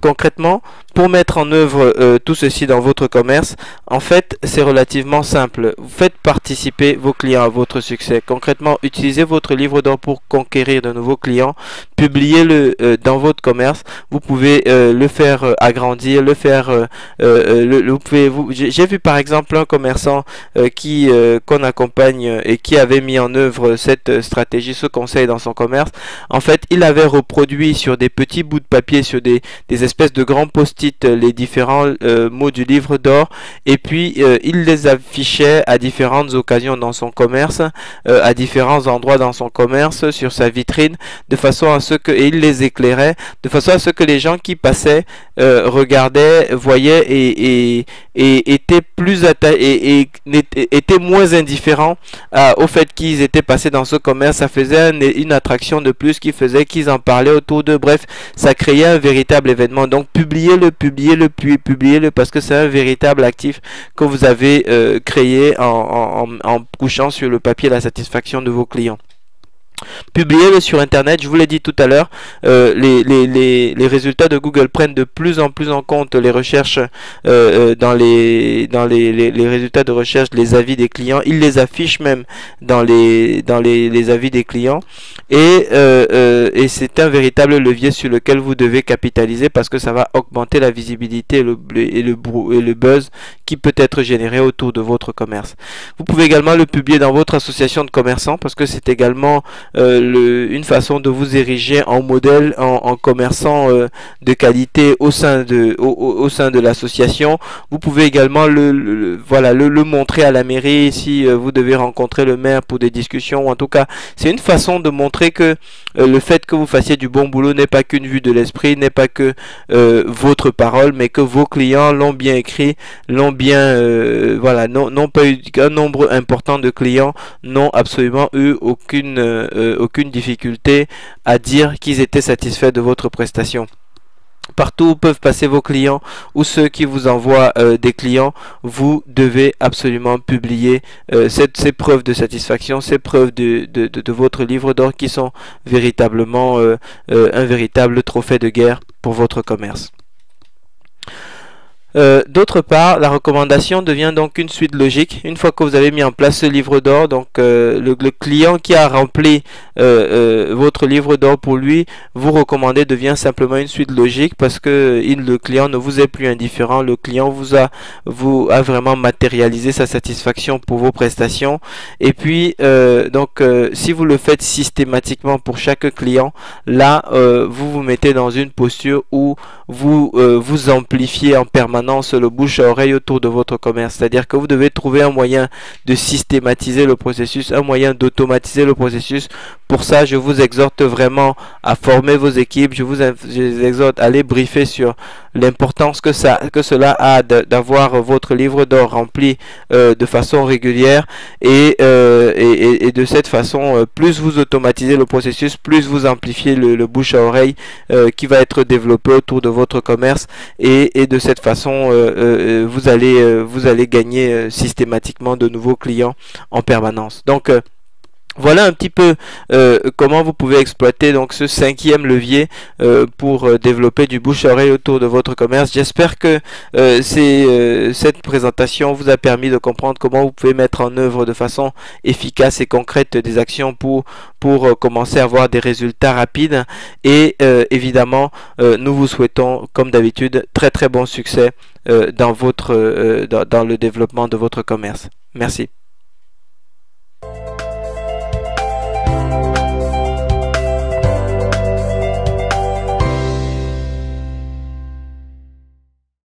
Concrètement, pour mettre en œuvre tout ceci dans votre commerce, en fait, c'est relativement simple. Vous faites participer vos clients à votre succès. Concrètement, utilisez votre livre d'or pour conquérir de nouveaux clients. Publiez-le dans votre commerce. Vous pouvez le faire agrandir, le faire. J'ai vu par exemple un commerçant qu'on accompagne et qui avait mis en œuvre cette stratégie, ce conseil dans son commerce. En fait, il avait reproduit sur des petits bouts de papier, sur des espèces de grands post-it, les différents mots du livre d'or, et puis il les affichait à différentes occasions dans son commerce, à différents endroits dans son commerce, sur sa vitrine, de façon à ce que, et il les éclairait, de façon à ce que les gens qui passaient regardaient, voyaient et étaient plus étaient moins indifférents au fait qu'ils étaient passés dans ce commerce. Ça faisait une attraction de plus qui faisait qu'ils en parlaient autour d'eux. Bref, ça créait un véritable événement. Donc publiez-le, puis publiez-le, parce que c'est un véritable actif que vous avez créé en couchant sur le papier la satisfaction de vos clients. Publiez-le sur internet. Je vous l'ai dit tout à l'heure, les résultats de Google prennent de plus en plus en compte les recherches dans les résultats de recherche, les avis des clients. Ils les affichent même dans les avis des clients, et c'est un véritable levier sur lequel vous devez capitaliser, parce que ça va augmenter la visibilité et le buzz qui peut être généré autour de votre commerce. Vous pouvez également le publier dans votre association de commerçants, parce que c'est également une façon de vous ériger en modèle, en commerçant de qualité au sein de l'association. Vous pouvez également le montrer à la mairie si vous devez rencontrer le maire pour des discussions. En tout cas, c'est une façon de montrer que le fait que vous fassiez du bon boulot n'est pas qu'une vue de l'esprit, n'est pas que votre parole, mais que vos clients l'ont bien écrit, l'ont bien n'ont pas eu un nombre important de clients, n'ont absolument eu aucune difficulté à dire qu'ils étaient satisfaits de votre prestation. Partout où peuvent passer vos clients ou ceux qui vous envoient des clients, vous devez absolument publier ces preuves de satisfaction, ces preuves de votre livre d'or, qui sont véritablement un véritable trophée de guerre pour votre commerce. D'autre part, la recommandation devient donc une suite logique. Une fois que vous avez mis en place ce livre d'or, donc le client qui a rempli votre livre d'or pour lui, vous recommander devient simplement une suite logique, parce que le client ne vous est plus indifférent. Le client vous a vraiment matérialisé sa satisfaction pour vos prestations. Et puis si vous le faites systématiquement pour chaque client, là vous vous mettez dans une posture où vous amplifiez en permanence le bouche à oreille autour de votre commerce. C'est-à-dire que vous devez trouver un moyen de systématiser le processus, un moyen d'automatiser le processus. Pour ça, je vous exhorte vraiment à former vos équipes. Je vous exhorte à les briefer sur l'importance que cela a d'avoir votre livre d'or rempli de façon régulière, et de cette façon, plus vous automatisez le processus, plus vous amplifiez le bouche à oreille qui va être développé autour de votre commerce, et de cette façon vous allez gagner systématiquement de nouveaux clients en permanence. Donc voilà un petit peu comment vous pouvez exploiter donc ce 5e levier pour développer du bouche à oreille autour de votre commerce. J'espère que cette présentation vous a permis de comprendre comment vous pouvez mettre en œuvre de façon efficace et concrète des actions pour commencer à avoir des résultats rapides. Évidemment, nous vous souhaitons, comme d'habitude, très bon succès dans le développement de votre commerce. Merci.